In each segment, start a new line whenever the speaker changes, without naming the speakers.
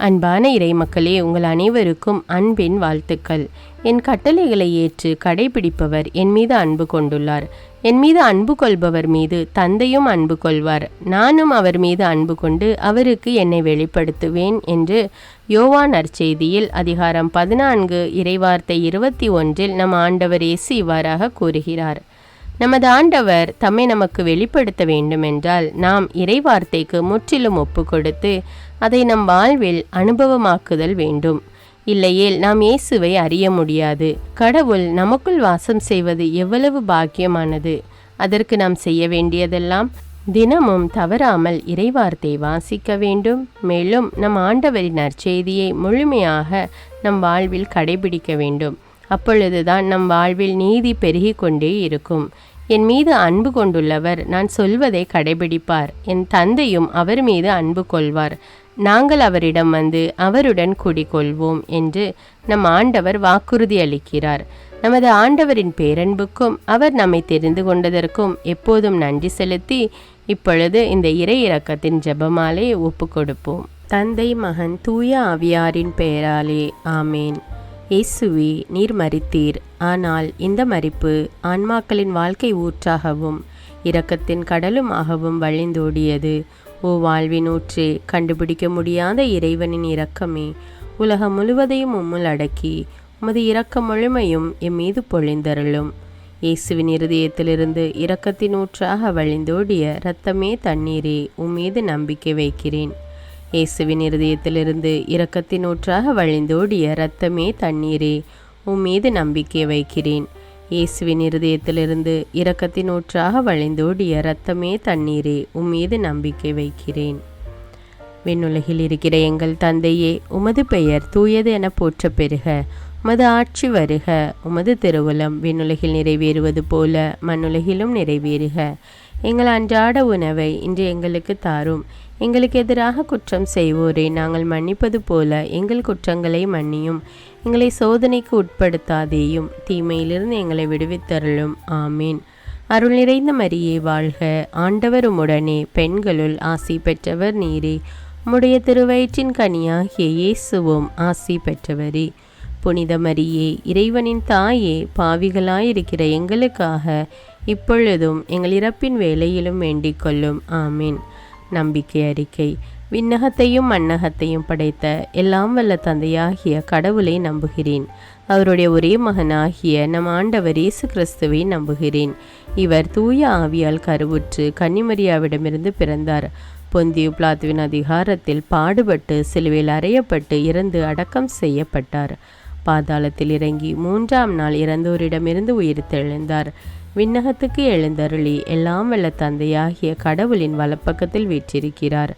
அன்பான இறைமக்களே, உங்கள் அனைவருக்கும் அன்பின் வாழ்த்துக்கள். என் கட்டளைகளை ஏற்று கடைபிடிப்பவர் என் மீது அன்பு கொண்டுள்ளார். என் மீது அன்பு கொள்பவர் மீது தந்தையும் அன்பு கொள்வார். நானும் அவர் மீது அன்பு கொண்டு அவருக்கு என்னை வெளிப்படுத்துவேன் என்று யோவான் நற்செய்தியில் அதிகாரம் 14 இறைவார்த்தை 21 நம் ஆண்டவர் இயேசு இவ்வாறாக கூறுகிறார். நமது ஆண்டவர் தம்மை நமக்கு வெளிப்படுத்த வேண்டுமென்றால் நாம் இறைவார்த்தைக்கு முற்றிலும் ஒப்பு கொடுத்து அதை நம் வாழ்வில் அனுபவமாக்குதல் வேண்டும். இல்லையேல் நாம் இயேசுவை அறிய முடியாது. கடவுள் நமக்குள் வாசம் செய்வது எவ்வளவு பாக்கியமானது! அதற்கு நாம் செய்ய வேண்டியதெல்லாம் தினமும் தவறாமல் இறைவார்த்தை வாசிக்க வேண்டும். மேலும் நம் ஆண்டவரின் நற்செய்தியை முழுமையாக நம் வாழ்வில் கடைபிடிக்க வேண்டும். அப்பொழுதுதான் நம் வாழ்வில் நீதி பெருகி கொண்டே இருக்கும். என் மீது அன்பு கொண்டுள்ளவர் நான் சொல்வதை கடைபிடிப்பார். என் தந்தையும் அவர் மீது அன்பு கொள்வார். நாங்கள் அவரிடம் வந்து அவருடன் குடிகொள்வோம் என்று நம் ஆண்டவர் வாக்குறுதி அளிக்கிறார். நமது ஆண்டவரின் பேரன்புக்கும் அவர் நம்மை தெரிந்து கொண்டதற்கும் எப்போதும் நன்றி செலுத்தி இப்பொழுது இந்த இறை இரக்கத்தின் ஜெபமாலை ஒப்பு கொடுப்போம். தந்தை, மகன், தூய ஆவியாரின் பெயராலே ஆமேன். இயேசுவே, நீர் மரித்தீர். ஆனால் இந்த மரிப்பு ஆன்மாக்களின் வாழ்க்கை ஊற்றாகவும் இரக்கத்தின் கடலுமாகவும் வழிந்தோடியது. ஓ வாழ்வின் ஊற்றே, கண்டுபிடிக்க முடியாத இறைவனின் இரக்கமே, உலகம் முழுவதையும் உம்முள் அடக்கி உமது இரக்க முழுமையும் எம் மீது பொழிந்தருளும். இயேசுவின் இருதயத்திலிருந்து இரக்கத்தின் ஊற்றாக வழிந்தோடிய இரத்தமே தண்ணீரே, உம்மீது நம்பிக்கை வைக்கிறேன். இயேசுவின் இருதயத்திலிருந்து இரக்கத்தின் ஊற்றாக வழிந்தோடிய இரத்தமே தண்ணீரே, உம்மீது நம்பிக்கை வைக்கிறேன். இயேசுவின் இருதயத்திலிருந்து இரக்கத்தின் ஊற்றாக வழிந்தோடிய இரத்தமே தண்ணீரே, உம்மீது நம்பிக்கை வைக்கிறேன். விண்ணுலகில் இருக்கிற எங்கள் தந்தையே, உமது பெயர் தூயது என போற்ற பெறுக. உமது ஆட்சி வருக. உமது திருவுளம் விண்ணுலகில் நிறைவேறுவது போல மண்ணுலகிலும் நிறைவேறுக. எங்கள் அன்றாட உணவை இன்று எங்களுக்கு தாரும். எங்களுக்கு எதிராக குற்றம் செய்வோரை நாங்கள் மன்னிப்பது போல எங்கள் குற்றங்களை மன்னியும். எங்களை சோதனைக்கு உட்படுத்தாதேயும், தீமையிலிருந்து எங்களை விடுவித்தருளும். ஆமீன். அருள் நிறைந்த மரியே வாழ்க. ஆண்டவர் உம்முடனே, பெண்களுள் ஆசி பெற்றவர் நீரே. உம்முடைய திருவயிற்றின் கனியாகிய இயேசுவும் ஆசி பெற்றவரே. புனித மரியே, இறைவனின் தாயே, பாவிகளாயிருக்கிற எங்களுக்காக இப்பொழுதும் எங்கள் இறப்பின் வேளையிலும் வேண்டிக் கொள்ளும். ஆமீன். நம்பிக்கை அறிக்கை. விண்ணகத்தையும் மண்ணகத்தையும் படைத்த எல்லாம் வல்ல தந்தையாகிய கடவுளை நம்புகிறேன். அவருடைய ஒரே மகனாகிய நம் ஆண்டவர் இயேசு கிறிஸ்துவை நம்புகிறேன். இவர் தூய ஆவியால் கருவுற்று கன்னிமரியாவிடமிருந்து பிறந்தார். பொந்தியு பிலாத்துவின் அதிகாரத்தில் பாடுபட்டு சிலுவையில் அறையப்பட்டு இறந்து அடக்கம் செய்யப்பட்டார். பாதாளத்தில் இறங்கி 3ஆம் நாள் இறந்தோரிடமிருந்து உயிர்த்தெழுந்தார். விண்ணகத்துக்கு எழுந்தருளி எல்லாம் வல்ல தந்தையாகிய கடவுளின் வலப்பக்கத்தில் வீற்றிருக்கிறார்.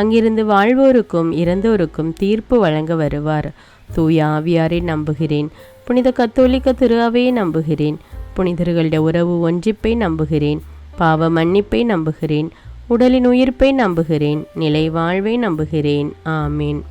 அங்கிருந்து வாழ்வோருக்கும் இறந்தோருக்கும் தீர்ப்பு வழங்க வருவார். தூய ஆவியாரை நம்புகிறேன். புனித கத்தோலிக்க திரு அவையை நம்புகிறேன். புனிதர்களுடைய உறவு ஒன்றிப்பை நம்புகிறேன். பாவ மன்னிப்பை நம்புகிறேன். உடலின் உயிர்ப்பை நம்புகிறேன். நிலை வாழ்வை நம்புகிறேன். ஆமீன்.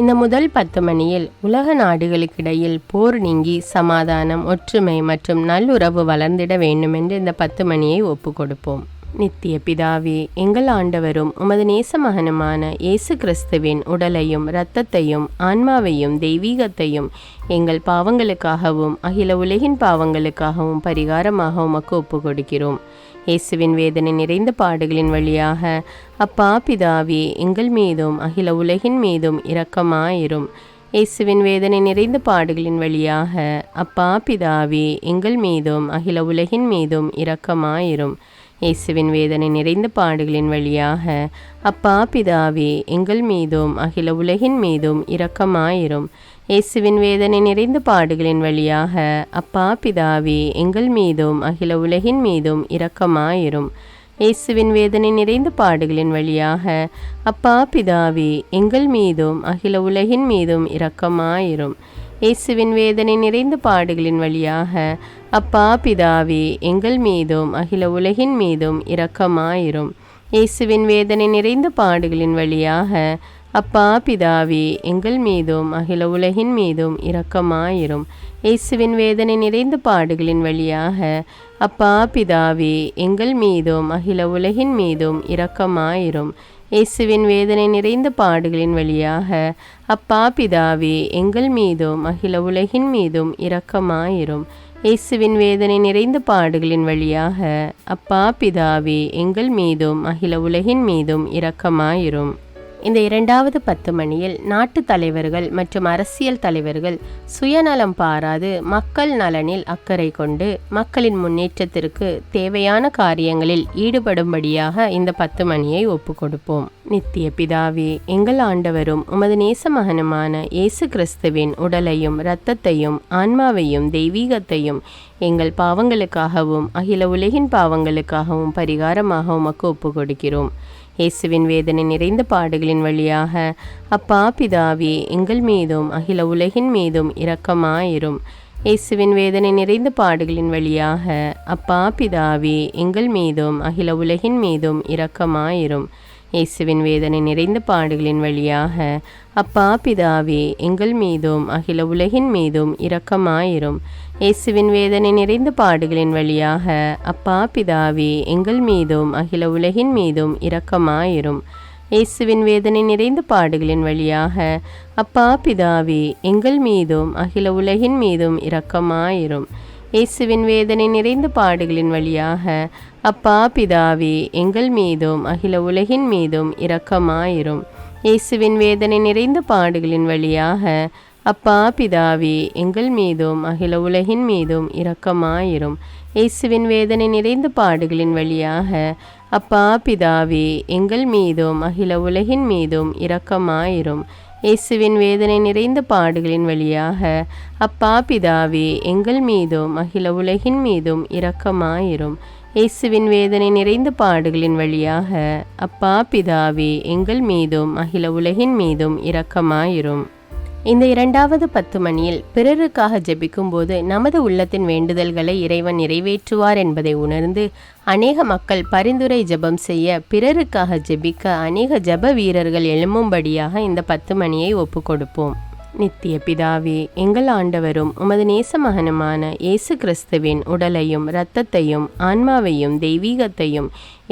இந்த முதல் 10 மணியில் உலக நாடுகளுக்கிடையில் போர் நீங்கி சமாதானம், ஒற்றுமை மற்றும் நல்லுறவு வளர்ந்திட வேண்டுமென்று இந்த 10 மணியை ஒப்பு கொடுப்போம். நித்திய பிதாவே, எங்கள் ஆண்டவரும் உமது நேச மகனுமான இயேசு கிறிஸ்துவின் உடலையும் இரத்தத்தையும் ஆன்மாவையும் தெய்வீகத்தையும் எங்கள் பாவங்களுக்காகவும் அகில உலகின் பாவங்களுக்காகவும் பரிகாரமாக உமக்கு ஒப்பு கொடுக்கிறோம். இயேசுவின் வேதனை நிறைந்த பாடுகளின் வழியாக அப்பா பிதாவே, எங்கள் மீதும் அகில உலகின் மீதும் இரக்கமாயிரும். இயேசுவின் வேதனை நிறைந்த பாடுகளின் வழியாக அப்பா பிதாவே, எங்கள் மீதும் அகில உலகின் மீதும் இரக்கமாயிரும். இயேசுவின் வேதனை நிறைந்த பாடுகளின் வழியாக அப்பா பிதாவே, எங்கள் மீதும் அகில உலகின் மீதும் இரக்கமாயிரும். இயேசுவின் வேதனை நிறைந்த பாடுகளின் வழியாக அப்பா பிதாவே, எங்கள் மீதும் அகில உலகின் மீதும் இரக்கமாயிரும். இயேசுவின் வேதனை நிறைந்த பாடுகளின் வழியாக அப்பா பிதாவே, எங்கள் மீதும் அகில உலகின் மீதும் இரக்கமாயிரும். இயேசுவின் வேதனை நிறைந்த பாடுகளின் வழியாக அப்பா பிதாவே, எங்கள் மீதும் அகில உலகின் மீதும் இரக்கமாயிரும். இயேசுவின் வேதனை நிறைந்த பாடுகளின் வழியாக அப்பா பிதாவே, எங்கள் மீதும் அகில உலகின் மீதும் இரக்கமாயிரும். இயேசுவின் வேதனை நிறைந்த பாடுகளின் வழியாக அப்பா பிதாவே, எங்கள் மீதும் அகில உலகின் மீதும் இரக்கமாயிரும். இயேசுவின் வேதனை நிறைந்த பாடுகளின் வழியாக அப்பா பிதாவே எங்கள் மீதும் அகில உலகின் மீதும் இரக்கமாயிரும். இயேசுவின் வேதனை நிறைந்த பாடுகளின் வழியாக அப்பா பிதாவே எங்கள் மீதும் அகில உலகின் மீதும் இரக்கமாயிரும். இந்த 2வது 10 மணியில் நாட்டு தலைவர்கள் மற்றும் அரசியல் தலைவர்கள் சுயநலம் பாராது மக்கள் நலனில் அக்கறை கொண்டு மக்களின் முன்னேற்றத்திற்கு தேவையான காரியங்களில் ஈடுபடும்படியாக இந்த 10 மணியை ஒப்பு கொடுப்போம். நித்திய பிதாவே, எங்கள் ஆண்டவரும் உமது நேச மகனுமான இயேசு கிறிஸ்துவின் உடலையும் இரத்தத்தையும் ஆன்மாவையும் தெய்வீகத்தையும் எங்கள் பாவங்களுக்காகவும் அகில உலகின் பாவங்களுக்காகவும் பரிகாரமாக உமக்கு ஒப்பு கொடுக்கிறோம். இயேசுவின் வேதனை நிறைந்த பாடுகளின் வழியாக அப்பா பிதாவே எங்கள் மீதும் அகில உலகின் மீதும் இரக்கமாயிரும். இயேசுவின் வேதனை நிறைந்த பாடுகளின் வழியாக அப்பா பிதாவே எங்கள் மீதும் அகில உலகின் மீதும் இரக்கமாயிரும். இயேசுவின் வேதனை நிறைந்த பாடுகளின் வழியாக அப்பா பிதாவே எங்கள் மீதும் அகில உலகின் மீதும் இரக்கமாயிரும். இயேசுவின் வேதனை நிறைந்த பாடுகளின் வழியாக அப்பா பிதாவே எங்கள் மீதும் அகில உலகின் மீதும் இரக்கமாயிரும். இயேசுவின் வேதனை நிறைந்த பாடுகளின் வழியாக அப்பா பிதாவே எங்கள் மீதும் அகில உலகின் மீதும் இரக்கமாயிரும். இயேசுவின் வேதனை நிறைந்த பாடுகளின் வழியாக அப்பா பிதாவே எங்கள் மீதும் அகில உலகின் மீதும் இரக்கமாயிரும். இயேசுவின் வேதனை நிறைந்த பாடுகளின் வழியாக அப்பா பிதாவே எங்கள் மீதும் அகில உலகின் மீதும் இரக்கமாயிரும். இயேசுவின் வேதனை நிறைந்த பாடுகளின் வழியாக அப்பா பிதாவே எங்கள் மீதும் அகில உலகின் மீதும் இரக்கமாயிரும். இயேசுவின் வேதனை நிறைந்த பாடுகளின் வழியாக அப்பா பிதாவே எங்கள் மீதும் அகில உலகின் மீதும் இரக்கமாயிரும். இயேசுவின் வேதனை நிறைந்த பாடுகளின் வழியாக அப்பா பிதாவே எங்கள் மீதும் அகில உலகின் மீதும் இரக்கமாயிரும். இந்த 2வது 10 மணியில் பிறருக்காக ஜெபிக்கும்போது நமது உள்ளத்தின் வேண்டுதல்களை இறைவன் நிறைவேற்றுவார் என்பதை உணர்ந்து அநேக மக்கள் பரிந்துரை ஜெபம் செய்ய பிறருக்காக ஜெபிக்க அநேக ஜெப வீரர்கள் எழும்பும்படியாக இந்த 10 மணியை ஒப்பு கொடுப்போம். நித்திய பிதாவே, எங்கள் ஆண்டவரும் உமது நேச மகனுமான இயேசு கிறிஸ்துவின் உடலையும் இரத்தத்தையும் ஆன்மாவையும் தெய்வீகத்தையும்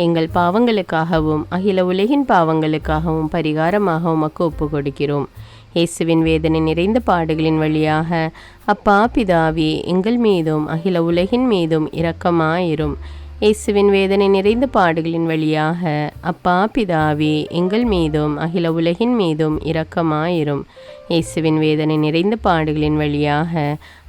எங்கள் பாவங்களுக்காகவும் அகில உலகின் பாவங்களுக்காகவும் பரிகாரமாக உமக்கு ஒப்பு கொடுக்கிறோம். இயேசுவின் வேதனை நிறைந்த பாடுகளின் வழியாக அப்பா பிதாவே எங்கள் மீதும் அகில உலகின் மீதும் இரக்கமாயிரும். இயேசுவின் வேதனை நிறைந்த பாடுகளின் வழியாக அப்பா பிதாவே எங்கள் மீதும் அகில உலகின் மீதும் இரக்கமாயிரும். இயேசுவின் வேதனை நிறைந்த பாடுகளின் வழியாக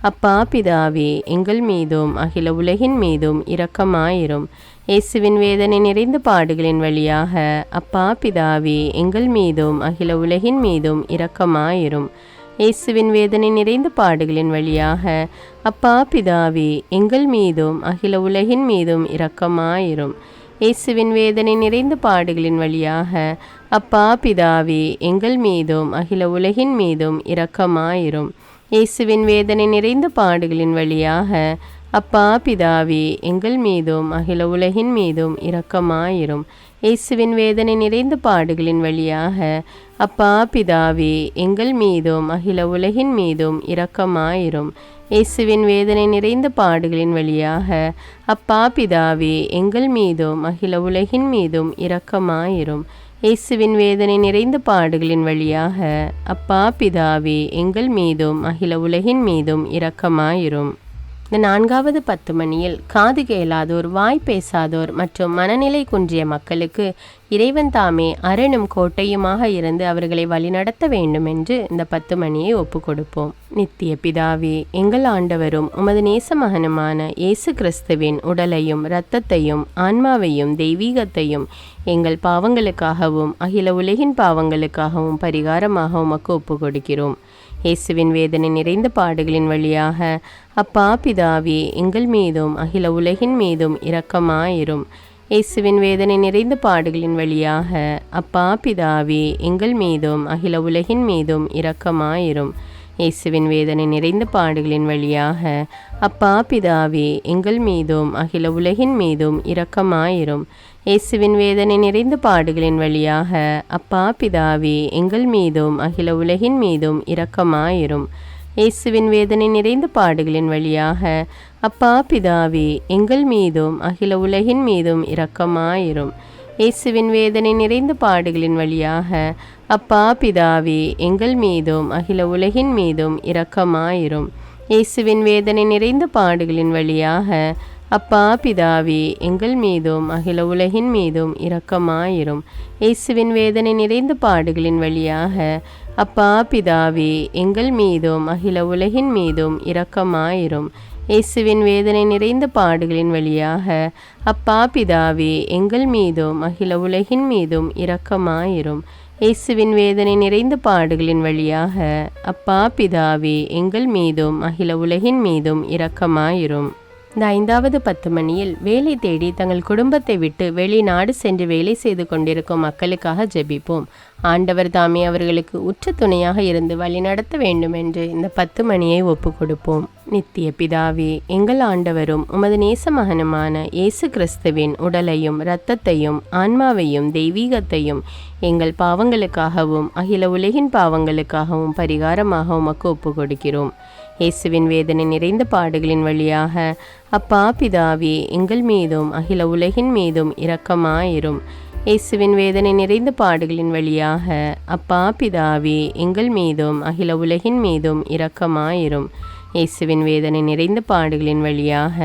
அப்பா பிதாவே எங்கள் மீதும் அகில உலகின் மீதும் இரக்கமாயிரும். இயேசுவின் வேதனை நிறைந்த பாடுகளின் வழியாக அப்பா பிதாவே எங்கள் மீதும் அகில உலகின் மீதும் இரக்கமாயிரும். இயேசுவின் வேதனை நிறைந்த பாடுகளின் வழியாக அப்பா பிதாவே எங்கள் மீதும் அகில உலகின் மீதும் இரக்கமாயிரும். இயேசுவின் வேதனை நிறைந்த பாடுகளின் வழியாக அப்பா பிதாவே எங்கள் மீதும் அகில உலகின் மீதும் இரக்கமாயிரும். இயேசுவின் வேதனை நிறைந்த பாடுகளின் வழியாக அப்பா பிதாவே எங்கள் மீதும் அகில உலகின் மீதும் இரக்கமாயிரும். இயேசுவின் வேதனை நிறைந்த பாடுகளின் வழியாக அப்பா பிதாவே எங்கள் மீதும் அகில உலகின் மீதும் இரக்கமாயிரும். இயேசுவின் வேதனை நிறைந்த பாடுகளின் வழியாக அப்பா பிதாவே எங்கள் மீதும் அகில உலகின் மீதும் இரக்கமாயிரும். இயேசுவின் வேதனை நிறைந்த பாடுகளின் வழியாக அப்பா பிதாவே எங்கள் மீதும் அகில உலகின் மீதும் இரக்கமாயிரும். இந்த 4வது 10 மணியில் காது கேளாதோர், வாய் பேசாதோர் மற்றும் மனநிலை குன்றிய மக்களுக்கு இறைவன் தாமே அரணும் கோட்டையுமாக இருந்து அவர்களை வழிநடத்த வேண்டும் என்று இந்த 10 மணியை ஒப்பு கொடுப்போம். நித்திய பிதாவே, எங்கள் ஆண்டவரும் உமது நேச மகனுமான இயேசு கிறிஸ்துவின் உடலையும் இரத்தத்தையும் ஆன்மாவையும் தெய்வீகத்தையும் எங்கள் பாவங்களுக்காகவும் அகில உலகின் பாவங்களுக்காகவும் பரிகாரமாக உமக்கு ஒப்பு கொடுக்கிறோம். இயேசுவின் வேதனை நிறைந்த பாடுகளின் வழியாக அப்பா பிதாவே எங்கள் மீதும் அகில உலகின் மீதும் இரக்கமாயிரும். இயேசுவின் வேதனை நிறைந்த பாடுகளின் வழியாக அப்பா பிதாவே எங்கள் மீதும் அகில உலகின் மீதும் இரக்கமாயிரும். இயேசுவின் வேதனை நிறைந்த பாடுகளின் வழியாக அப்பா பிதாவே எங்கள் மீதும் அகில உலகின் மீதும் இரக்கமாயிரும். இயேசுவின் வேதனை நிறைந்த பாடுகளின் வழியாக அப்பா பிதாவே எங்கள் மீதும் அகில உலகின் மீதும் இரக்கமாயிரும். இயேசுவின் வேதனை நிறைந்த பாடுகளின் வழியாக அப்பா பிதாவே எங்கள் மீதும் அகில உலகின் மீதும் இரக்கமாயிரும். இயேசுவின் வேதனை நிறைந்த பாடுகளின் வழியாக அப்பா பிதாவே எங்கள் மீதும் அகில உலகின் மீதும் இரக்கமாயிரும். இயேசுவின் வேதனை நிறைந்த பாடுகளின் வழியாக அப்பா பிதாவே எங்கள் மீதும் அகில உலகின் மீதும் இரக்கமாயிரும். இயேசுவின் வேதனை நிறைந்த பாடுகளின் வழியாக அப்பா பிதாவே எங்கள் மீதும் அகில உலகின் மீதும் இரக்கமாயிரும். இயேசுவின் வேதனை நிறைந்த பாடுகளின் வழியாக அப்பா பிதாவே எங்கள் மீதும் அகில உலகின் மீதும் இரக்கமாயிரும். இயேசுவின் வேதனை நிறைந்த பாடுகளின் வழியாக அப்பா பிதாவே எங்கள் மீதும் அகில உலகின் மீதும் இரக்கமாயிரும். இந்த 5வது 10 மணியில் வேலை தேடி தங்கள் குடும்பத்தை விட்டு வெளிநாடு சென்று வேலை செய்து கொண்டிருக்கும் மக்களுக்காக ஜெபிப்போம். ஆண்டவர் தாமே அவர்களுக்கு உற்ற துணையாக இருந்து வழிநடத்த வேண்டும் என்று இந்த 10 மணியை ஒப்பு கொடுப்போம். நித்திய பிதாவே, எங்கள் ஆண்டவரும் உமது நேச மகனுமான இயேசு கிறிஸ்துவின் உடலையும் இரத்தத்தையும் ஆன்மாவையும் தெய்வீகத்தையும் எங்கள் பாவங்களுக்காகவும் அகில உலகின் பாவங்களுக்காகவும் பரிகாரமாக உமக்கு ஒப்பு கொடுக்கிறோம். இயேசுவின் வேதனை நிறைந்த பாடுகளின் வழியாக அப்பா பிதாவே எங்கள் மீதும் அகில உலகின் மீதும் இரக்கமாயிரும். இயேசுவின் வேதனை நிறைந்த பாடுகளின் வழியாக அப்பா பிதாவே எங்கள் மீதும் அகில உலகின் மீதும் இரக்கமாயிரும். இயேசுவின் வேதனை நிறைந்த பாடுகளின் வழியாக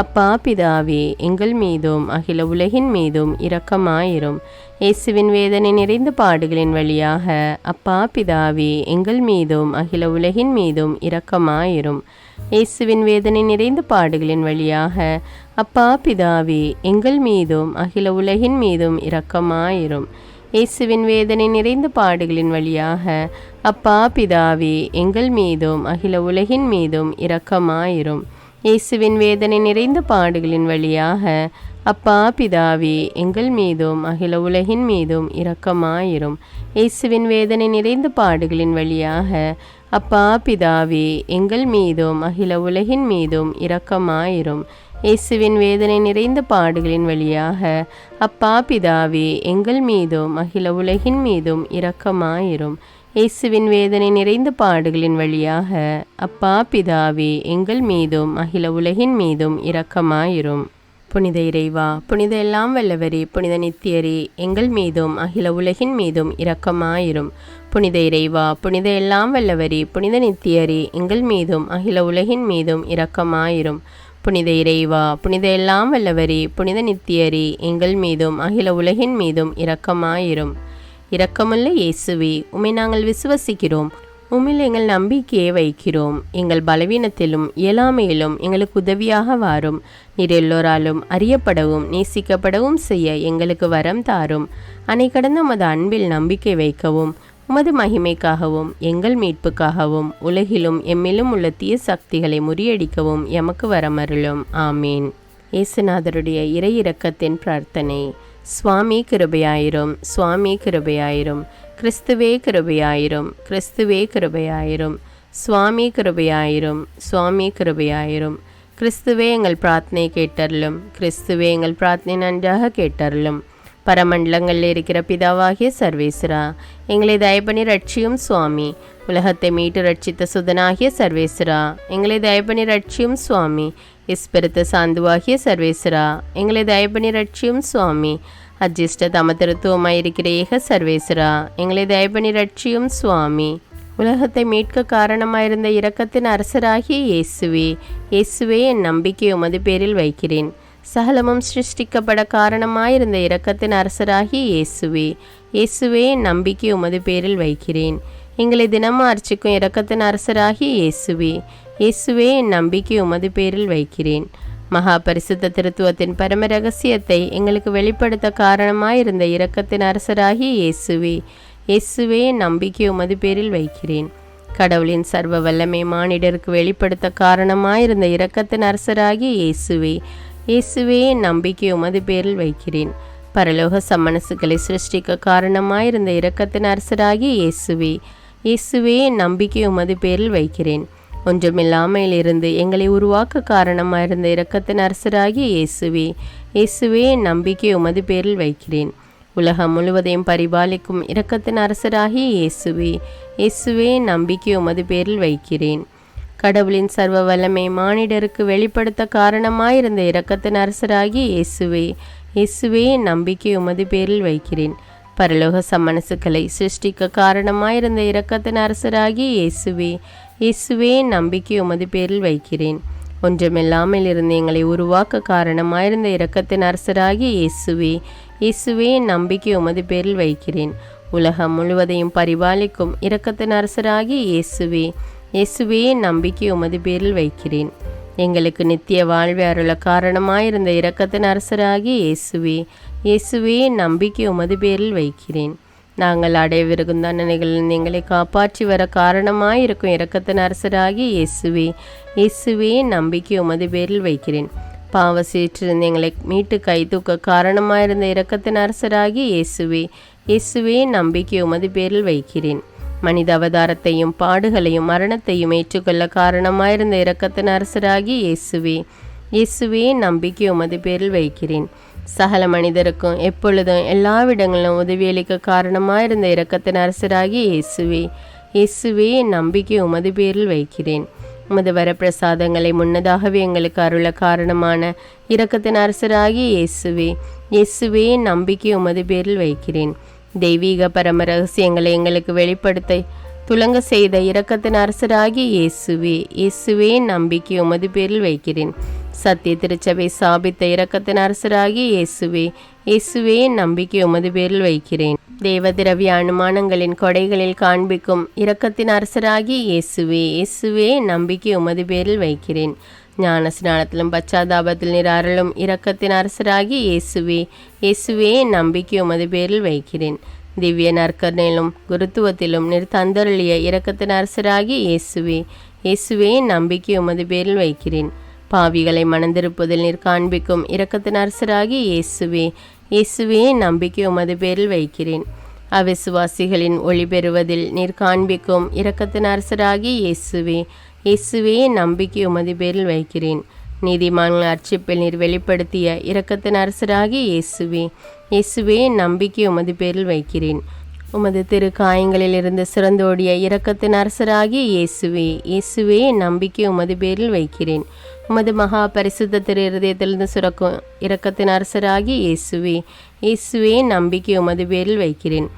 அப்பா பிதாவே எங்கள் மீதும் அகில உலகின் மீதும் இரக்கமாயிரும். இயேசுவின் வேதனை நிறைந்த பாடுகளின் வழியாக அப்பா பிதாவே எங்கள் மீதும் அகில உலகின் மீதும் இரக்கமாயிரும். இயேசுவின் வேதனை நிறைந்த பாடுகளின் வழியாக அப்பா பிதாவே எங்கள் மீதும் அகில உலகின் மீதும் இரக்கமாயிரும். இயேசுவின் வேதனை நிறைந்த பாடுகளின் வழியாக அப்பா பிதாவே எங்கள் மீதும் அகில உலகின் மீதும் இரக்கமாயிரும். இயேசுவின் வேதனை நிறைந்த பாடுகளின் வழியாக அப்பா பிதாவே எங்கள் மீதும் அகில உலகின் மீதும் இரக்கமாயிரும். இயேசுவின் வேதனை நிறைந்த பாடுகளின் வழியாக அப்பா பிதாவே எங்கள் மீதும் அகில உலகின் மீதும் இரக்கமாயிரும். இயேசுவின் வேதனை நிறைந்த பாடுகளின் வழியாக அப்பா பிதாவே எங்கள் மீதும் அகில உலகின் மீதும் இரக்கமாயிரும். இயேசுவின் வேதனை நிறைந்த பாடுகளின் வழியாக அப்பா பிதாவே எங்கள் மீதும் அகில உலகின் மீதும் இரக்கமாயிரும். புனித இறைவா, புனித எல்லாம் வல்லவரே, புனித நித்தியரே, எங்கள் மீதும் அகில உலகின் மீதும் இரக்கமாயிரும். புனித இறைவா, புனித எல்லாம் வல்லவரே, புனித நித்தியரே, எங்கள் மீதும் அகில உலகின் மீதும் இரக்கமாயிரும். புனித இறைவா, புனித எல்லாம் வல்லவரே, புனித நித்தியரே, எங்கள் மீதும் அகில உலகின் மீதும் இரக்கமாயிரும். இரக்கமுள்ள இயேசுவே, உம்மை நாங்கள் விசுவசிக்கிறோம், உம்மில் எங்கள் நம்பிக்கையை வைக்கிறோம். எங்கள் பலவீனத்திலும் இயலாமையிலும் எங்களுக்கு உதவியாக வாரும். நீர் எல்லோராலும் அறியப்படவும் நேசிக்கப்படவும் செய்ய எங்களுக்கு வரம் தாரும். அன்னை கடந்த உமது அன்பில் நம்பிக்கை வைக்கவும் உமது மகிமைக்காகவும் எங்கள் மீட்புக்காகவும் உலகிலும் எம்மிலும் உள்ள தீய சக்திகளை முறியடிக்கவும் எமக்கு வரமருளும். ஆமீன். இயேசுநாதருடைய இறை இரக்கத்தின் பிரார்த்தனை. சுவாமி கிருபையாயிரும், சுவாமி கிருபையாயிரும், கிறிஸ்துவே கிருபையாயிரும், கிறிஸ்துவே கிருபையாயிரும், சுவாமி கிருபையாயிரும், சுவாமி கிருபையாயிரும். கிறிஸ்துவே எங்கள் பிரார்த்தனை கேட்டருளும், கிறிஸ்துவே எங்கள் பிரார்த்தனை நன்றாக கேட்டருளும். பரமண்டலங்களில் இருக்கிற பிதாவாகிய சர்வேஸ்வரா, எங்களை தயபணி ரட்சியும் சுவாமி. உலகத்தை மீட்டு ரட்சித்த சுதனாகிய சர்வேஸ்வரா, எங்களை தயபணி ரட்சியும் சுவாமி. இஸ்பெருத்த சாந்துவாகிய சர்வேஸ்வரா, எங்களை தயபணி ரட்சியும் சுவாமி. அஜிஷ்ட தமத்திருத்துவமாயிருக்கிற ஏக சர்வேஸ்வரா, எங்களை தயபணி ரட்சியும் சுவாமி. உலகத்தை மீட்க காரணமாயிருந்த இரக்கத்தின் அரசராகிய இயேசுவே, இயேசுவே என் நம்பிக்கை உமது பேரில் வைக்கிறேன். சகலமும் சிருஷ்டிக்கப்பட காரணமாயிருந்த இரக்கத்தின் அரசராகிய இயேசுவே, இயேசுவே என் நம்பிக்கை உமது பேரில் வைக்கிறேன். எங்களை தினமும் அர்ச்சிக்கும் இரக்கத்தின் அரசராகிய இயேசுவே, இயேசுவே என் நம்பிக்கை உமது பேரில் வைக்கிறேன். மகா பரிசுத்த திருத்துவத்தின் பரம ரகசியத்தை எங்களுக்கு வெளிப்படுத்த காரணமாயிருந்த இரக்கத்தின் அரசராகிய இயேசுவே, இயேசுவே என் நம்பிக்கை உமது பேரில் வைக்கிறேன். கடவுளின் சர்வ வல்லமை மானிடருக்கு வெளிப்படுத்த காரணமாயிருந்த இரக்கத்தின் அரசராகிய இயேசுவே, இயேசுவே என் நம்பிக்கை உமது பேரில் வைக்கிறேன். பரலோக சம்மனசுகளை சிருஷ்டிக்க காரணமாயிருந்த இரக்கத்தின் அரசராகிய இயேசுவே, இயேசுவே என் நம்பிக்கை உமது பேரில் வைக்கிறேன். ஒன்றுமில்லாமையில் இருந்து எங்களை உருவாக்க காரணமாயிருந்த இரக்கத்தின் அரசராகிய இயேசுவே, இயேசுவே என் நம்பிக்கை உமது பேரில் வைக்கிறேன். உலகம் முழுவதையும் பரிபாலிக்கும் இரக்கத்தின் அரசராகிய இயேசுவே, இயேசுவே என் நம்பிக்கை உமது பேரில் வைக்கிறேன். கடவுளின் சர்வ வல்லமை மானிடருக்கு வெளிப்படுத்த காரணமாயிருந்த இரக்கத்தின் அரசராகிய இயேசுவே, இயேசுவே நம்பிக்கை உமது பேரில் வைக்கிறேன். பரலோக சம்மனசுக்களை சிருஷ்டிக்க காரணமாயிருந்த இரக்கத்தின் அரசராகிய இயேசுவே, இயேசுவே நம்பிக்கை உமது பேரில் வைக்கிறேன். ஒன்றுமில்லாமல் இருந்து எங்களை உருவாக்க காரணமாயிருந்த இரக்கத்தின் அரசராகிய இயேசுவே, இயேசுவே நம்பிக்கை உமது பேரில் வைக்கிறேன். உலகம் முழுவதையும் பரிபாலிக்கும் இரக்கத்தின் அரசராகிய இயேசுவே, இயேசுவே நம்பிக்கை உமது பேரில் வைக்கிறேன். எங்களுக்கு நித்திய வாழ்வை அருள காரணமாயிருந்த இரக்கத்தின் அரசராகிய இயேசுவே, இயேசுவே நம்பிக்கை உமது பேரில் வைக்கிறேன். நாங்கள் அடையவிருக்கும் தண்டனைகளில் எங்களை காப்பாற்றி வர காரணமாயிருக்கும் இரக்கத்தின் அரசராகிய இயேசுவே, இயேசுவே நம்பிக்கை உமது பேரில் வைக்கிறேன். பாவ சேற்றிருந்து எங்களை மீட்டு கை தூக்க காரணமாயிருந்த இரக்கத்தின் அரசராகிய இயேசுவே, இயேசுவே நம்பிக்கை உமது பேரில் வைக்கிறேன். மனித அவதாரத்தையும் பாடுகளையும் மரணத்தையும் ஏற்றுக்கொள்ள காரணமாயிருந்த இரக்கத்தின் அரசராகிய இயேசுவே, இயேசுவே நம்பிக்கை உமது பேரில் வைக்கிறேன். சகல மனிதருக்கும் எப்பொழுதும் எல்லாவிடங்களிலும் உதவியளிக்க காரணமாயிருந்த இரக்கத்தின் அரசராகிய இயேசுவே, இயேசுவே நம்பிக்கை உமது பேரில் வைக்கிறேன். உமது வரப்பிரசாதங்களை முன்னதாகவே எங்களுக்கு அருள காரணமான இரக்கத்தின் அரசராகிய இயேசுவே, இயேசுவே நம்பிக்கை உமது பேரில் வைக்கிறேன். தெய்வீக பரம ரகசியங்களை எங்களுக்கு வெளிப்படுத்த துலங்க செய்த இரக்கத்தின் அரசராகிய இயேசுவே, இயேசுவே நம்பிக்கை உமது பேரில் வைக்கிறேன். சத்திய திருச்சபை சாபித்த இரக்கத்தின் அரசராகிய இயேசுவே, இயேசுவே நம்பிக்கை உமது பேரில் வைக்கிறேன். தேவ திரவிய அனுமானங்களின் கொடைகளில் காண்பிக்கும் இரக்கத்தின் அரசராகிய இயேசுவே, இயேசுவே நம்பிக்கை உமது பேரில் வைக்கிறேன். ஞான ஸ்நானத்திலும் பச்சாதாபத்தில் நீர் அருளும் இரக்கத்தின் அரசராகிய இயேசுவே, இயேசுவே நம்பிக்கை உமது பேரில் வைக்கிறேன். திவ்ய நற்கருணையிலும் குருத்துவத்திலும் நீர் தந்தருளிய இரக்கத்தின் அரசராகிய இயேசுவே, இயேசுவே நம்பிக்கை உமது பேரில் வைக்கிறேன். பாவிகளை மணந்திருப்பதில் நீர் காண்பிக்கும் இரக்கத்தின் அரசராகிய இயேசுவே, இயேசுவே நம்பிக்கை உமது பேரில் வைக்கிறேன். அவிசுவாசிகளின் ஒளி பெறுவதில் நீர் காண்பிக்கும் இரக்கத்தின் அரசராகிய இயேசுவே, இயேசுவே நம்பிக்கை உமது பேரில் வைக்கிறேன். நீதிமான்கள் அர்ச்சிப்பில் நீர் வெளிப்படுத்திய இரக்கத்தின் அரசராகிய இயேசுவே, இயேசுவே நம்பிக்கை உமது பேரில் வைக்கிறேன். உமது திரு காயங்களிலிருந்து சிறந்தோடிய இரக்கத்தின் அரசராகிய இயேசுவே, இயேசுவே நம்பிக்கை உமது பேரில் வைக்கிறேன். உமது மகா பரிசுத்த திரு இருதயத்திலிருந்து சுரக்கும் இரக்கத்தின் அரசராகிய இயேசுவே, இயேசுவே நம்பிக்கை உமது பேரில் வைக்கிறேன்.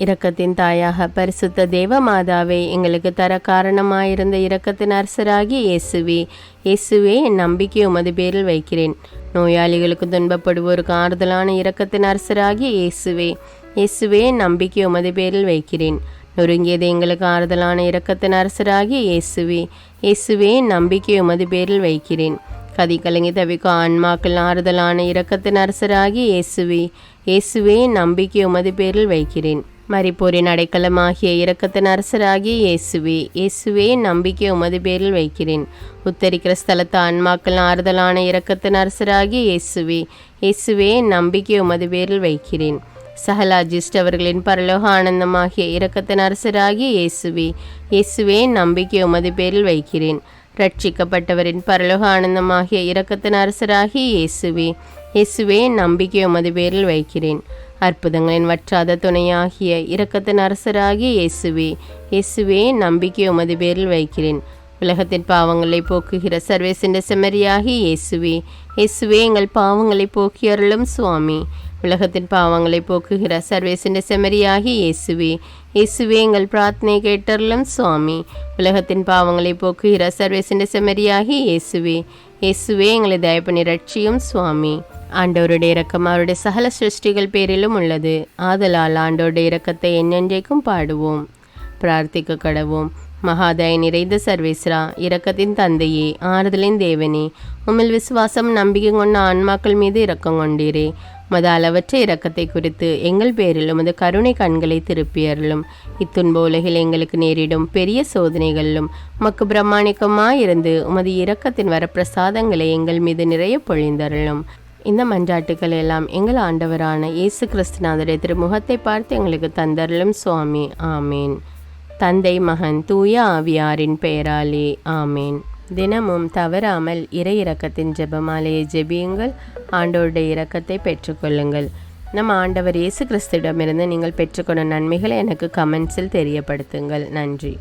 இரக்கத்தின் தாயாக பரிசுத்த தேவ மாதாவை எங்களுக்கு தர காரணமாயிருந்த இரக்கத்தின் அரசராகிய இயேசுவே, இயேசுவே நம்பிக்கை உமது பேரில் வைக்கிறேன். நோயாளிகளுக்கு துன்பப்படுவோருக்கு ஆறுதலான இரக்கத்தின் அரசராகிய இயேசுவே, இயேசுவே நம்பிக்கை உமது பேரில் வைக்கிறேன். நொறுங்கியது எங்களுக்கு ஆறுதலான இரக்கத்தின் அரசராகிய இயேசுவே, இயேசுவே நம்பிக்கை உமது பேரில் வைக்கிறேன். கதி கலங்கி தவிக்கும் ஆன்மாக்கள் ஆறுதலான இரக்கத்தின் அரசராகிய இயேசுவே, இயேசுவே நம்பிக்கை உமது பேரில் வைக்கிறேன். மரிப்போரின் அடைக்கலமாகிய இரக்கத்தின் அரசராகிய இயேசுவே, இயேசுவே நம்பிக்கை உமது பேரில் வைக்கிறேன். உத்தரிக்கிற ஸ்தலத்து ஆன்மாக்கள் ஆறுதலான இரக்கத்தின் அரசராகிய இயேசுவே, இயேசுவே நம்பிக்கை உமது பேரில் வைக்கிறேன். சகல அஜிஷ்டவர்களின் பரலோக ஆனந்தமாகிய இரக்கத்தின் அரசராகிய இயேசுவே, இயேசுவே நம்பிக்கை உமது பேரில் வைக்கிறேன். ரட்சிக்கப்பட்டவரின் பரலோக ஆனந்தமாகிய இரக்கத்தின் அரசராகிய இயேசுவே, இயேசுவே நம்பிக்கை உமது பேரில் வைக்கிறேன். அற்புதங்களின் வற்றாத துணையாகிய இரக்கத்தின் அரசராகிய இயேசுவே, இயேசுவே நம்பிக்கை உமது பேரில் வைக்கிறேன். உலகத்தின் பாவங்களை போக்குகிற சர்வேசின்ற செம்மறியாகிய இயேசுவே, இயேசுவே எங்கள் பாவங்களை போக்கி அருளும் சுவாமி. உலகத்தின் பாவங்களை போக்குகிற சர்வேசின்ற செம்மறியாகிய இயேசுவே, இயேசுவே எங்கள் பிரார்த்தனை கேட்டருளும் சுவாமி. உலகத்தின் பாவங்களை போக்குகிற சர்வேசின்ற செம்மறியாகிய இயேசுவே, இயேசுவே எங்களை தயப்பனி ரட்சியும் சுவாமி. ஆண்டவருடைய இரக்கம் அவருடைய சகல சிருஷ்டிகள் பேரிலும் உள்ளது. ஆதலால் ஆண்டவருடைய இரக்கத்தை என்னென்றைக்கும் பாடுவோம். பிரார்த்திக்க கடவோம். மகாதய நிறைந்த சர்வேஸ்வரா, இரக்கத்தின் தந்தையே, ஆறுதலின் தேவனே, உம்மில் விசுவாசம் நம்பிக்கை கொண்ட ஆன்மாக்கள் மீது இரக்கம் கொண்டீரே. உமது அளவற்ற இரக்கத்தை குறித்து எங்கள் பேரில் உமது கருணை கண்களை திருப்பியருளும். இத்துன்ப உலகில் எங்களுக்கு நேரிடும் பெரிய சோதனைகளிலும் உமக்கு பிரமாணிக்கமாயிருந்து உமது இரக்கத்தின் வரப்பிரசாதங்களை எங்கள் மீது நிறைய பொழிந்தருளும். இந்த மன்றாட்டுக்கள் எல்லாம் எங்கள் ஆண்டவரான இயேசு கிறிஸ்துநாதருடைய திருமுகத்தை பார்த்து எங்களுக்கு தந்தருளும் சுவாமி. ஆமேன். தந்தை, மகன், தூய ஆவியாரின் பெயராலே ஆமேன். தினமும் தவறாமல் இறை இரக்கத்தின் ஜெபமாலையை ஜெபியுங்கள். ஆண்டவருடைய இரக்கத்தை பெற்றுக்கொள்ளுங்கள். நம் ஆண்டவர் இயேசு கிறிஸ்துவிடமிருந்து நீங்கள் பெற்றுக்கொண்ட நன்மைகளை எனக்கு கமெண்ட்ஸில் தெரியப்படுத்துங்கள். நன்றி.